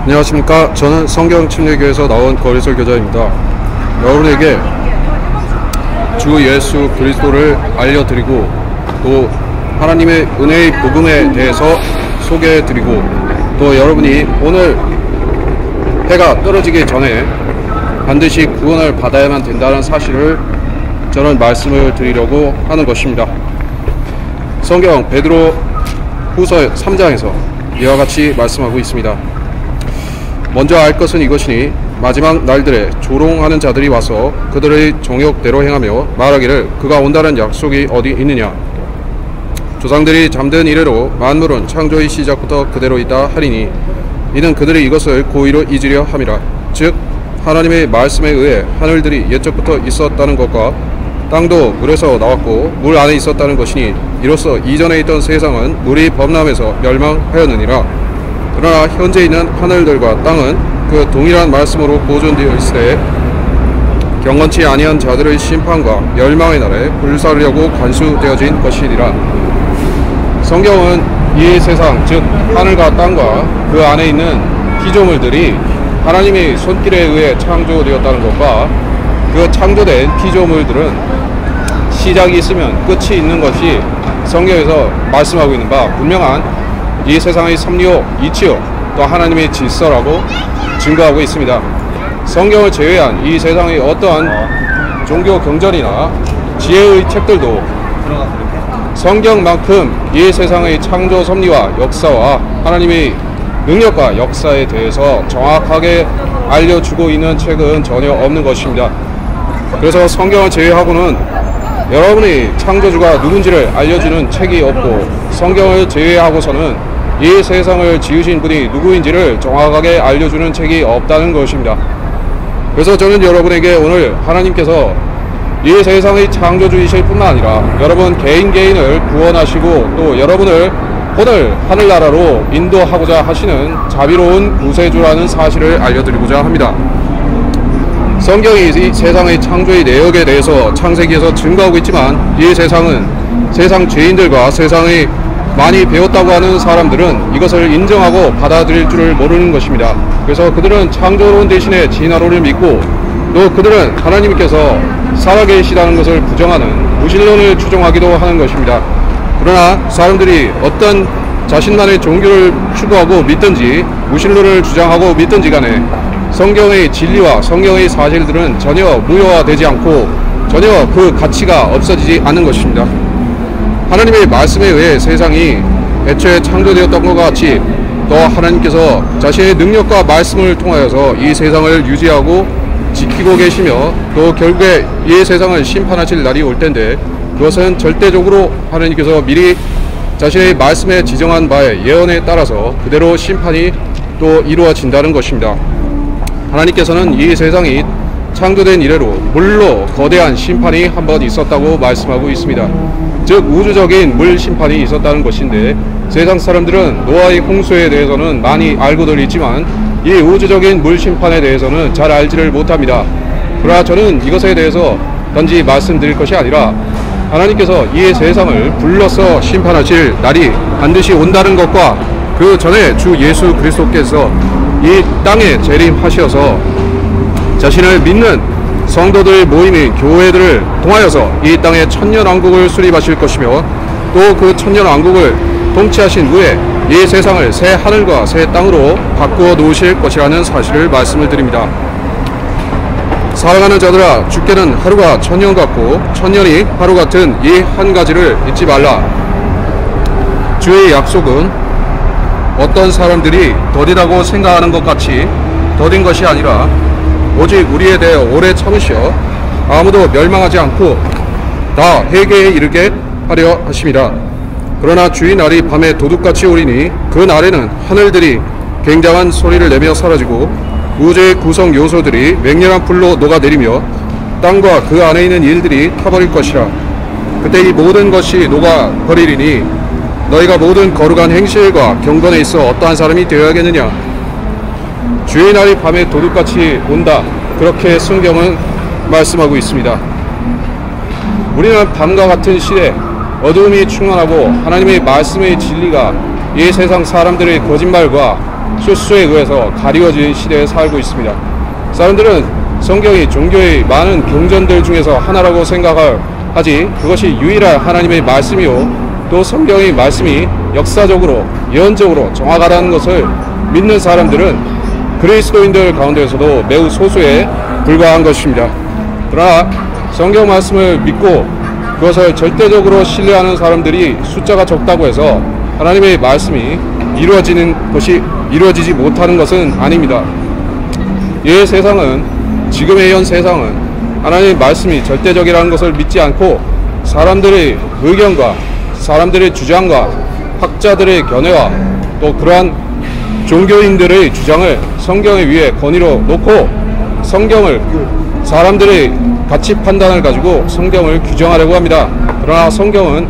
안녕하십니까. 저는 성경침례교회에서 나온 거리설교자입니다. 여러분에게 주 예수 그리스도를 알려드리고 또 하나님의 은혜의 복음에 대해서 소개해드리고 또 여러분이 오늘 해가 떨어지기 전에 반드시 구원을 받아야만 된다는 사실을 저는 말씀을 드리려고 하는 것입니다. 성경 베드로 후서 3장에서 이와 같이 말씀하고 있습니다. 먼저 알 것은 이것이니 마지막 날들에 조롱하는 자들이 와서 그들의 정욕대로 행하며 말하기를 그가 온다는 약속이 어디 있느냐. 조상들이 잠든 이래로 만물은 창조의 시작부터 그대로 있다 하리니 이는 그들이 이것을 고의로 잊으려 함이라. 즉 하나님의 말씀에 의해 하늘들이 옛적부터 있었다는 것과 땅도 물에서 나왔고 물 안에 있었다는 것이니 이로써 이전에 있던 세상은 물이 범람해서 멸망하였느니라. 그러나 현재 있는 하늘들과 땅은 그 동일한 말씀으로 보존되어 있으되 경건치 아니한 자들의 심판과 멸망의 날에 불사르려고 관수되어진 것이니라. 성경은 이 세상 즉 하늘과 땅과 그 안에 있는 피조물들이 하나님의 손길에 의해 창조되었다는 것과 그 창조된 피조물들은 시작이 있으면 끝이 있는 것이 성경에서 말씀하고 있는 바 분명한 이 세상의 섭리요 이치요 또 하나님의 질서라고 증거하고 있습니다. 성경을 제외한 이 세상의 어떠한 종교 경전이나 지혜의 책들도 성경만큼 이 세상의 창조 섭리와 역사와 하나님의 능력과 역사에 대해서 정확하게 알려주고 있는 책은 전혀 없는 것입니다. 그래서 성경을 제외하고는 여러분이 창조주가 누군지를 알려주는 책이 없고 성경을 제외하고서는 이 세상을 지으신 분이 누구인지를 정확하게 알려주는 책이 없다는 것입니다. 그래서 저는 여러분에게 오늘 하나님께서 이 세상의 창조주이실 뿐만 아니라 여러분 개인을 구원하시고 또 여러분을 오늘 하늘나라로 인도하고자 하시는 자비로운 구세주라는 사실을 알려드리고자 합니다. 성경이 이 세상의 창조의 내역에 대해서 창세기에서 증거하고 있지만 이 세상은 세상 죄인들과 세상의 많이 배웠다고 하는 사람들은 이것을 인정하고 받아들일 줄을 모르는 것입니다. 그래서 그들은 창조론 대신에 진화론을 믿고 또 그들은 하나님께서 살아계시다는 것을 부정하는 무신론을 추종하기도 하는 것입니다. 그러나 사람들이 어떤 자신만의 종교를 추구하고 믿든지 무신론을 주장하고 믿든지 간에 성경의 진리와 성경의 사실들은 전혀 무효화되지 않고 전혀 그 가치가 없어지지 않는 것입니다. 하나님의 말씀에 의해 세상이 애초에 창조되었던 것 같이 또 하나님께서 자신의 능력과 말씀을 통하여서 이 세상을 유지하고 지키고 계시며 또 결국에 이 세상을 심판하실 날이 올 텐데 그것은 절대적으로 하나님께서 미리 자신의 말씀에 지정한 바의 예언에 따라서 그대로 심판이 또 이루어진다는 것입니다. 하나님께서는 이 세상이 창조된 이래로 물로 거대한 심판이 한번 있었다고 말씀하고 있습니다. 즉 우주적인 물 심판이 있었다는 것인데 세상 사람들은 노아의 홍수에 대해서는 많이 알고들 있지만 이 우주적인 물 심판에 대해서는 잘 알지를 못합니다. 그러나 저는 이것에 대해서 단지 말씀드릴 것이 아니라 하나님께서 이 세상을 불러서 심판하실 날이 반드시 온다는 것과 그 전에 주 예수 그리스도께서 이 땅에 재림하셔서 자신을 믿는 성도들 모임인 교회들을 통하여서 이 땅에 천년왕국을 수립하실 것이며 또 그 천년왕국을 통치하신 후에 이 세상을 새 하늘과 새 땅으로 바꾸어 놓으실 것이라는 사실을 말씀을 드립니다. 사랑하는 자들아, 주께는 하루가 천년 같고 천년이 하루 같은 이 한 가지를 잊지 말라. 주의 약속은 어떤 사람들이 더디다고 생각하는 것 같이 더딘 것이 아니라 오직 우리에 대해 오래 참으시어 아무도 멸망하지 않고 다 회개에 이르게 하려 하심이라. 그러나 주의 날이 밤에 도둑같이 오리니 그 날에는 하늘들이 굉장한 소리를 내며 사라지고 우주의 구성 요소들이 맹렬한 불로 녹아내리며 땅과 그 안에 있는 일들이 타버릴 것이라. 그때 이 모든 것이 녹아버리리니 너희가 모든 거룩한 행실과 경건에 있어 어떠한 사람이 되어야겠느냐. 주의 날이 밤에 도둑같이 온다. 그렇게 성경은 말씀하고 있습니다. 우리는 밤과 같은 시대 어두움이 충만하고 하나님의 말씀의 진리가 이 세상 사람들의 거짓말과 실수에 의해서 가리워진 시대에 살고 있습니다. 사람들은 성경이 종교의 많은 경전들 중에서 하나라고 생각하지 그것이 유일한 하나님의 말씀이요 또 성경의 말씀이 역사적으로 예언적으로 정확하다는 것을 믿는 사람들은 그리스도인들 가운데에서도 매우 소수에 불과한 것입니다. 그러나 성경 말씀을 믿고 그것을 절대적으로 신뢰하는 사람들이 숫자가 적다고 해서 하나님의 말씀이 이루어지지 못하는 것은 아닙니다. 이 세상은, 지금의 현 세상은 하나님의 말씀이 절대적이라는 것을 믿지 않고 사람들의 의견과 사람들의 주장과 학자들의 견해와 또 그러한 종교인들의 주장을 성경에 위에 권위로 놓고 성경을 사람들의 가치 판단을 가지고 성경을 규정하려고 합니다. 그러나 성경은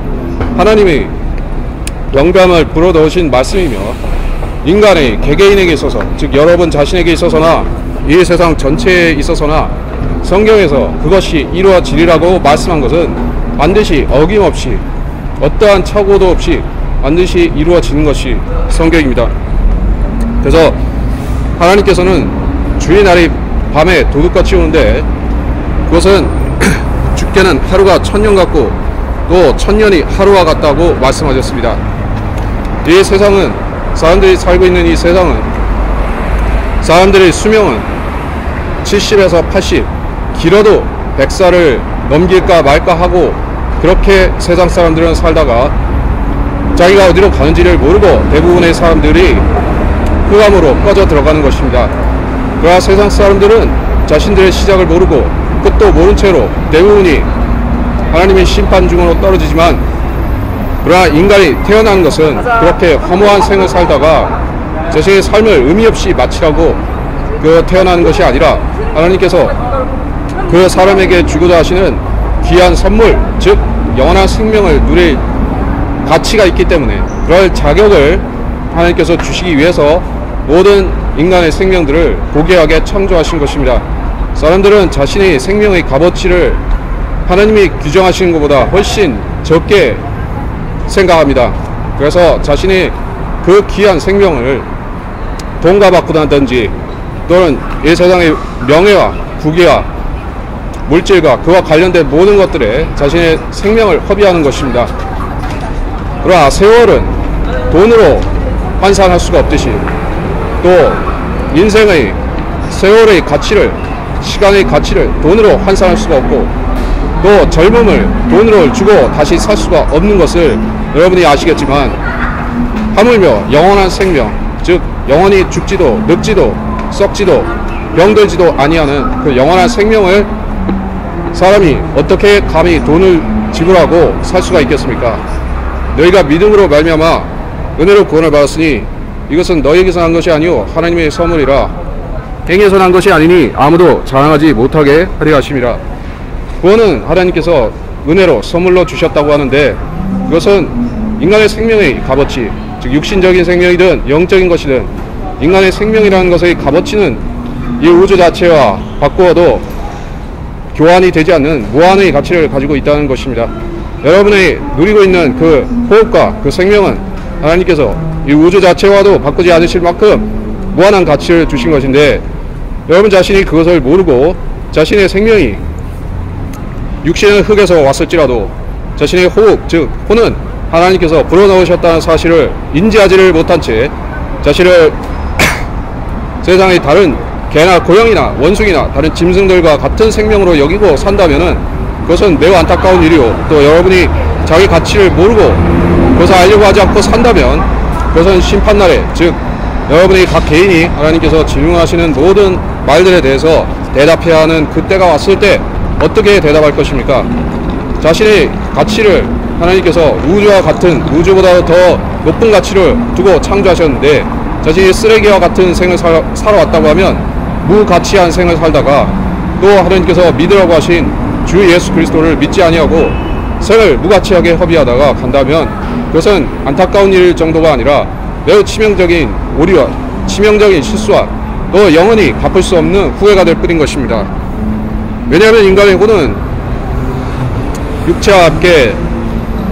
하나님의 영감을 불어넣으신 말씀이며 인간의 개개인에게 있어서, 즉 여러분 자신에게 있어서나 이 세상 전체에 있어서나 성경에서 그것이 이루어지리라고 말씀한 것은 반드시 어김없이 어떠한 착오도 없이 반드시 이루어지는 것이 성경입니다. 그래서 하나님께서는 주의 날이 밤에 도둑같이 오는데 그것은 주께는 하루가 천년 같고 또 천년이 하루와 같다고 말씀하셨습니다. 이 세상은, 사람들이 살고 있는 이 세상은 사람들의 수명은 70에서 80, 길어도 100살을 넘길까 말까 하고 그렇게 세상 사람들은 살다가 자기가 어디로 가는지를 모르고 대부분의 사람들이 흑암으로 꺼져 들어가는 것입니다. 그러나 세상 사람들은 자신들의 시작을 모르고 끝도 모른 채로 대부분이 하나님의 심판 중으로 떨어지지만, 그러나 인간이 태어난 것은 그렇게 허무한 생을 살다가 자신의 삶을 의미 없이 마치라고 태어난 것이 아니라 하나님께서 그 사람에게 주고자 하시는 귀한 선물, 즉 영원한 생명을 누릴 가치가 있기 때문에 그럴 자격을 하나님께서 주시기 위해서 모든 인간의 생명들을 고귀하게 창조하신 것입니다. 사람들은 자신의 생명의 값어치를 하나님이 규정하시는 것보다 훨씬 적게 생각합니다. 그래서 자신의 그 귀한 생명을 돈과 바꾸다든지 또는 이 세상의 명예와 부귀와 물질과 그와 관련된 모든 것들에 자신의 생명을 허비하는 것입니다. 그러나 세월은 돈으로 환산할 수가 없듯이 또 인생의 세월의 가치를, 시간의 가치를 돈으로 환산할 수가 없고 또 젊음을 돈으로 주고 다시 살 수가 없는 것을 여러분이 아시겠지만, 하물며 영원한 생명, 즉 영원히 죽지도 늙지도 썩지도 병들지도 아니하는 그 영원한 생명을 사람이 어떻게 감히 돈을 지불하고 살 수가 있겠습니까? 너희가 믿음으로 말미암아 은혜로 구원을 받았으니 이것은 너희에게서 난 것이 아니오 하나님의 선물이라. 행위에서 난 것이 아니니 아무도 자랑하지 못하게 하려 하심이라. 구원은 하나님께서 은혜로 선물로 주셨다고 하는데 그것은 인간의 생명의 값어치, 즉 육신적인 생명이든 영적인 것이든 인간의 생명이라는 것의 값어치는 이 우주 자체와 바꾸어도 교환이 되지 않는 무한의 가치를 가지고 있다는 것입니다. 여러분이 누리고 있는 그 호흡과 그 생명은 하나님께서 이 우주 자체와도 바꾸지 않으실 만큼 무한한 가치를 주신 것인데, 여러분 자신이 그것을 모르고 자신의 생명이 육신은 흙에서 왔을지라도 자신의 호흡, 즉 혼은 하나님께서 불어넣으셨다는 사실을 인지하지를 못한 채 자신을 세상의 다른 개나 고양이나 원숭이나 다른 짐승들과 같은 생명으로 여기고 산다면은 그것은 매우 안타까운 일이요, 또 여러분이 자기 가치를 모르고 그것을 알려고 하지 않고 산다면 그것은 심판날에, 즉 여러분이 각 개인이 하나님께서 질문하시는 모든 말들에 대해서 대답해야 하는 그때가 왔을 때 어떻게 대답할 것입니까? 자신의 가치를 하나님께서 우주와 같은, 우주보다 더 높은 가치를 두고 창조하셨는데 자신이 쓰레기와 같은 생을 살아왔다고 하면 무가치한 생을 살다가 또 하나님께서 믿으라고 하신 주 예수 그리스도를 믿지 아니하고 생을 무가치하게 허비하다가 간다면 그것은 안타까운 일 정도가 아니라 매우 치명적인 오류와 치명적인 실수와 또 영원히 갚을 수 없는 후회가 될 뿐인 것입니다. 왜냐하면 인간의 혼은 육체와 함께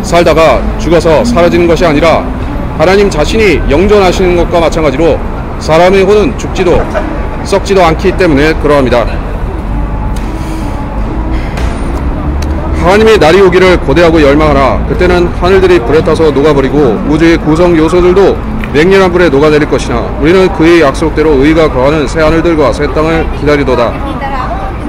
살다가 죽어서 사라지는 것이 아니라 하나님 자신이 영존하시는 것과 마찬가지로 사람의 혼은 죽지도 썩지도 않기 때문에 그러합니다. 하나님의 날이 오기를 고대하고 열망하라. 그때는 하늘들이 불에 타서 녹아버리고 우주의 구성 요소들도 맹렬한 불에 녹아내릴 것이나 우리는 그의 약속대로 의가 거하는 새 하늘들과 새 땅을 기다리도다.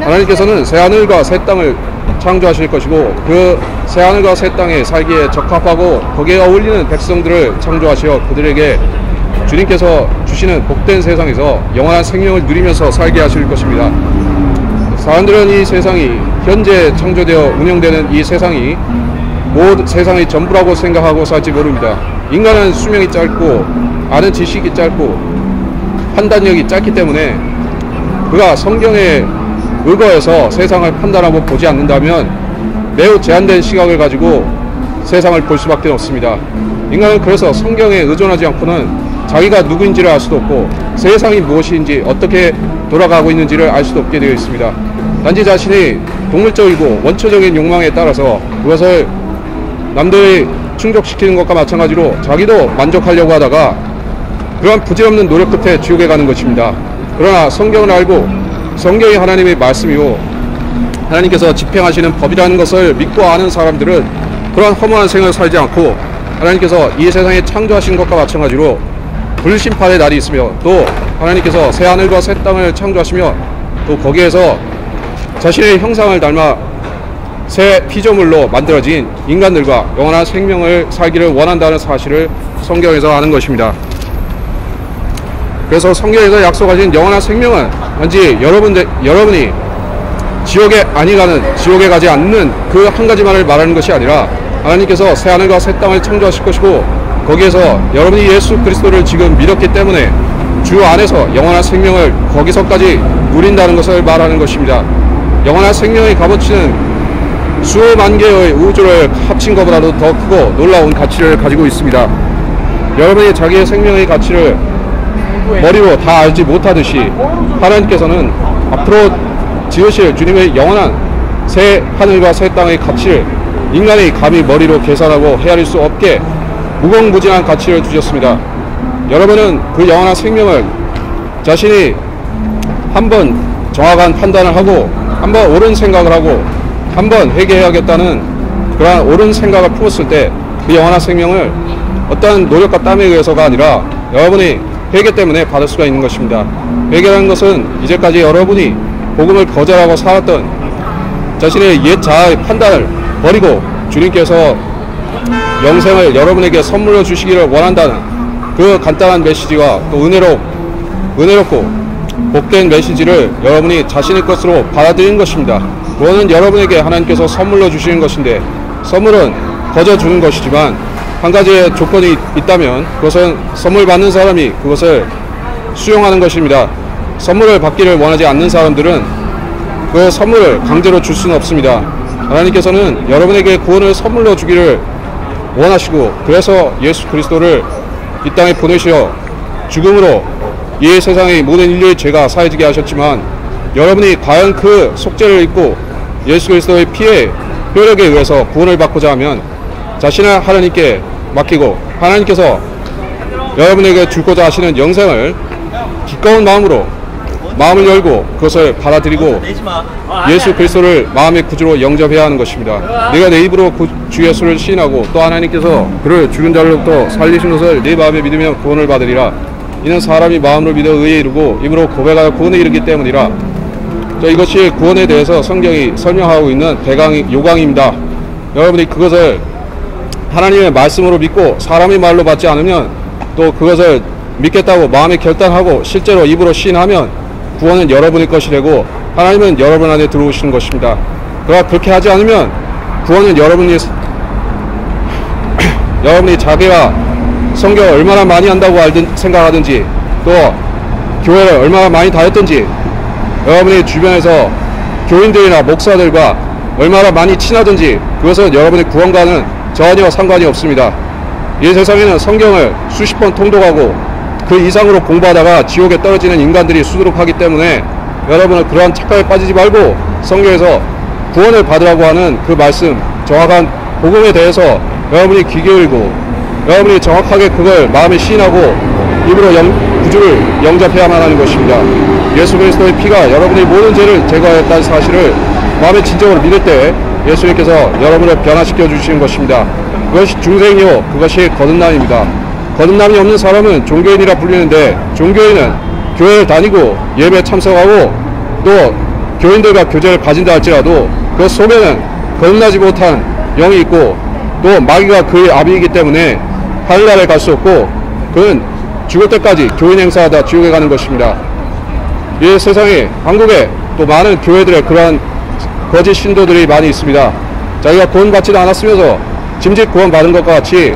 하나님께서는 새 하늘과 새 땅을 창조하실 것이고 그 새 하늘과 새 땅에 살기에 적합하고 거기에 어울리는 백성들을 창조하시어 그들에게 주님께서 주시는 복된 세상에서 영원한 생명을 누리면서 살게 하실 것입니다. 사람들은 이 세상이 현재 창조되어 운영되는 이 세상이 모든 세상의 전부라고 생각하고 살지 모릅니다. 인간은 수명이 짧고 아는 지식이 짧고 판단력이 짧기 때문에 그가 성경에 의거해서 세상을 판단하고 보지 않는다면 매우 제한된 시각을 가지고 세상을 볼 수밖에 없습니다. 인간은 그래서 성경에 의존하지 않고는 자기가 누구인지를 알 수도 없고 세상이 무엇인지 어떻게 돌아가고 있는지를 알 수도 없게 되어 있습니다. 단지 자신의 동물적이고 원초적인 욕망에 따라서 그것을 남들이 충족시키는 것과 마찬가지로 자기도 만족하려고 하다가 그러한 부질없는 노력 끝에 지옥에 가는 것입니다. 그러나 성경을 알고 성경이 하나님의 말씀이고 하나님께서 집행하시는 법이라는 것을 믿고 아는 사람들은 그러한 허무한 생을 살지 않고 하나님께서 이 세상에 창조하신 것과 마찬가지로 불심판의 날이 있으며 또 하나님께서 새 하늘과 새 땅을 창조하시며 또 거기에서 자신의 형상을 닮아 새 피조물로 만들어진 인간들과 영원한 생명을 살기를 원한다는 사실을 성경에서 아는 것입니다. 그래서 성경에서 약속하신 영원한 생명은 단지 여러분이 지옥에 지옥에 가지 않는 그 한 가지만을 말하는 것이 아니라 하나님께서 새 하늘과 새 땅을 창조하실 것이고 거기에서 여러분이 예수 그리스도를 지금 믿었기 때문에 주 안에서 영원한 생명을 거기서까지 누린다는 것을 말하는 것입니다. 영원한 생명의 값어치는 수만 개의 우주를 합친 것보다도 더 크고 놀라운 가치를 가지고 있습니다. 여러분이 자기의 생명의 가치를 머리로 다 알지 못하듯이 하나님께서는 앞으로 지으실 주님의 영원한 새 하늘과 새 땅의 가치를 인간이 감히 머리로 계산하고 헤아릴 수 없게 무궁무진한 가치를 주셨습니다. 여러분은 그 영원한 생명을 자신이 한번 정확한 판단을 하고 한번 옳은 생각을 하고 한번 회개해야겠다는 그러한 옳은 생각을 품었을 때 그 영원한 생명을 어떠한 노력과 땀에 의해서가 아니라 여러분이 회개 때문에 받을 수가 있는 것입니다. 회개라는 것은 이제까지 여러분이 복음을 거절하고 살았던 자신의 옛 자아의 판단을 버리고 주님께서 영생을 여러분에게 선물로 주시기를 원한다는 그 간단한 메시지와 또 은혜롭고 복된 메시지를 여러분이 자신의 것으로 받아들이는 것입니다. 그거는 여러분에게 하나님께서 선물로 주시는 것인데 선물은 거저 주는 것이지만 한 가지의 조건이 있다면 그것은 선물 받는 사람이 그것을 수용하는 것입니다. 선물을 받기를 원하지 않는 사람들은 그 선물을 강제로 줄 수는 없습니다. 하나님께서는 여러분에게 구원을 선물로 주기를 원하시고 그래서 예수 그리스도를 이 땅에 보내시어 죽음으로 이 세상의 모든 인류의 죄가 사해지게 하셨지만 여러분이 과연 그 속죄를 입고 예수 그리스도의 피의 효력에 의해서 구원을 받고자 하면 자신을 하나님께 맡기고 하나님께서 여러분에게 주고자 하시는 영생을 기꺼운 마음으로 마음을 열고 그것을 받아들이고 예수 그리스도를 마음의 구주로 영접해야 하는 것입니다. 내가 내 입으로 주 예수를 시인하고 또 하나님께서 그를 죽은 자로부터 살리신 것을 내 마음에 믿으면 구원을 받으리라. 이는 사람이 마음으로 믿어 의에 이르고 입으로 고백하여 구원에 이르기 때문이라. 이것이 구원에 대해서 성경이 설명하고 있는 요강입니다. 여러분이 그것을 하나님의 말씀으로 믿고 사람의 말로 받지 않으면 또 그것을 믿겠다고 마음에 결단하고 실제로 입으로 시인하면 구원은 여러분의 것이 되고 하나님은 여러분 안에 들어오시는 것입니다. 그러나 그렇게 하지 않으면 구원은 여러분이 자기가 성경을 얼마나 많이 한다고 생각하든지 또 교회를 얼마나 많이 다녔든지 여러분의 주변에서 교인들이나 목사들과 얼마나 많이 친하든지 그것은 여러분의 구원과는 전혀 상관이 없습니다. 이 세상에는 성경을 수십 번 통독하고 그 이상으로 공부하다가 지옥에 떨어지는 인간들이 수두룩하기 때문에 여러분은 그러한 착각에 빠지지 말고 성경에서 구원을 받으라고 하는 그 말씀 정확한 복음에 대해서 여러분이 귀 기울이고 여러분이 정확하게 그걸 마음에 시인하고 입으로 구주를 영접해야만 하는 것입니다. 예수 그리스도의 피가 여러분의 모든 죄를 제거하였다는 사실을 마음에 진정으로 믿을 때 예수님께서 여러분을 변화시켜 주시는 것입니다. 그것이 중생이요, 그것이 거듭남입니다. 거듭남이 없는 사람은 종교인이라 불리는데, 종교인은 교회를 다니고 예배에 참석하고 또 교인들과 교제를 가진다 할지라도 그 속에는 거듭나지 못한 영이 있고 또 마귀가 그의 아비이기 때문에 하늘나라에 갈 수 없고 그는 죽을 때까지 교인 행사하다 지옥에 가는 것입니다. 이 세상에, 한국에 또 많은 교회들의 그러한 거짓 신도들이 많이 있습니다. 자기가 구원받지도 않았으면서 짐짓 구원받은 것과 같이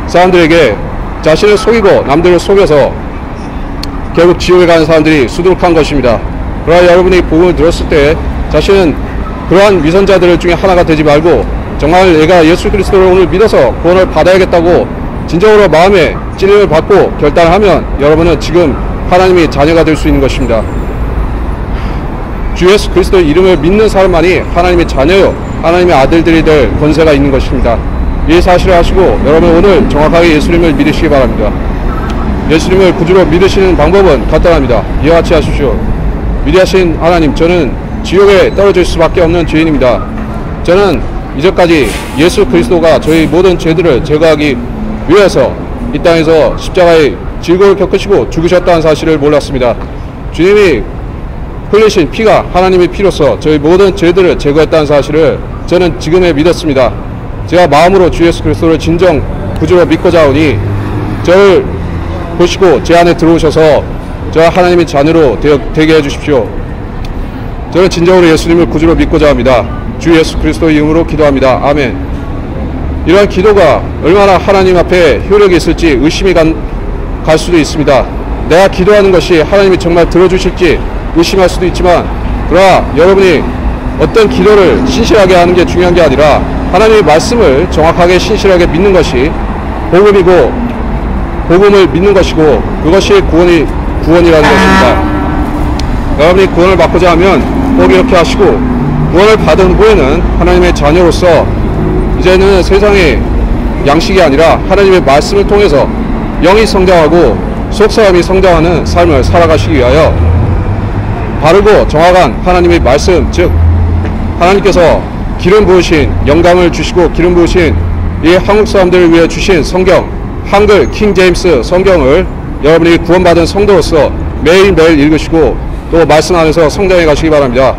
사람들에게 자신을 속이고 남들을 속여서 결국 지옥에 가는 사람들이 수두룩한 것입니다. 그러나 여러분이 복음을 들었을 때 자신은 그러한 위선자들 중에 하나가 되지 말고 정말 내가 예수 그리스도를 오늘 믿어서 구원을 받아야겠다고 진정으로 마음에 찔림을 받고 결단하면 여러분은 지금 하나님의 자녀가 될 수 있는 것입니다. 주 예수 그리스도의 이름을 믿는 사람만이 하나님의 자녀요, 하나님의 아들들이 될 권세가 있는 것입니다. 이 사실을 아시고 여러분 오늘 정확하게 예수님을 믿으시기 바랍니다. 예수님을 구주로 믿으시는 방법은 간단합니다. 이와 같이 하십시오. 위대하신 하나님, 저는 지옥에 떨어질 수밖에 없는 죄인입니다. 저는 이제까지 예수 그리스도가 저희 모든 죄들을 제거하기 위해서 이 땅에서 십자가의 질고를 겪으시고 죽으셨다는 사실을 몰랐습니다. 주님이 흘리신 피가 하나님의 피로서 저희 모든 죄들을 제거했다는 사실을 저는 지금에 믿었습니다. 제가 마음으로 주 예수 그리스도를 진정 구주로 믿고자 하오니 저를 보시고 제 안에 들어오셔서 저와 하나님의 자녀로 되게 해주십시오. 저는 진정으로 예수님을 구주로 믿고자 합니다. 주 예수 그리스도의 이름으로 기도합니다. 아멘. 이러한 기도가 얼마나 하나님 앞에 효력이 있을지 의심이 갈 수도 있습니다. 내가 기도하는 것이 하나님이 정말 들어주실지 의심할 수도 있지만, 그러나 여러분이 어떤 기도를 신실하게 하는 게 중요한 게 아니라 하나님의 말씀을 정확하게 신실하게 믿는 것이 복음이고, 복음을 믿는 것이고, 그것이 구원이라는 것입니다. 여러분이 구원을 받고자 하면 꼭 이렇게 하시고, 구원을 받은 후에는 하나님의 자녀로서 이제는 세상의 양식이 아니라 하나님의 말씀을 통해서 영이 성장하고 속사람이 성장하는 삶을 살아가시기 위하여 바르고 정확한 하나님의 말씀, 즉 하나님께서 기름 부으신 영감을 주시고 기름 부으신 이 한국 사람들을 위해 주신 성경, 한글 킹 제임스 성경을 여러분이 구원받은 성도로서 매일매일 읽으시고 또 말씀 안에서 성장해 가시기 바랍니다.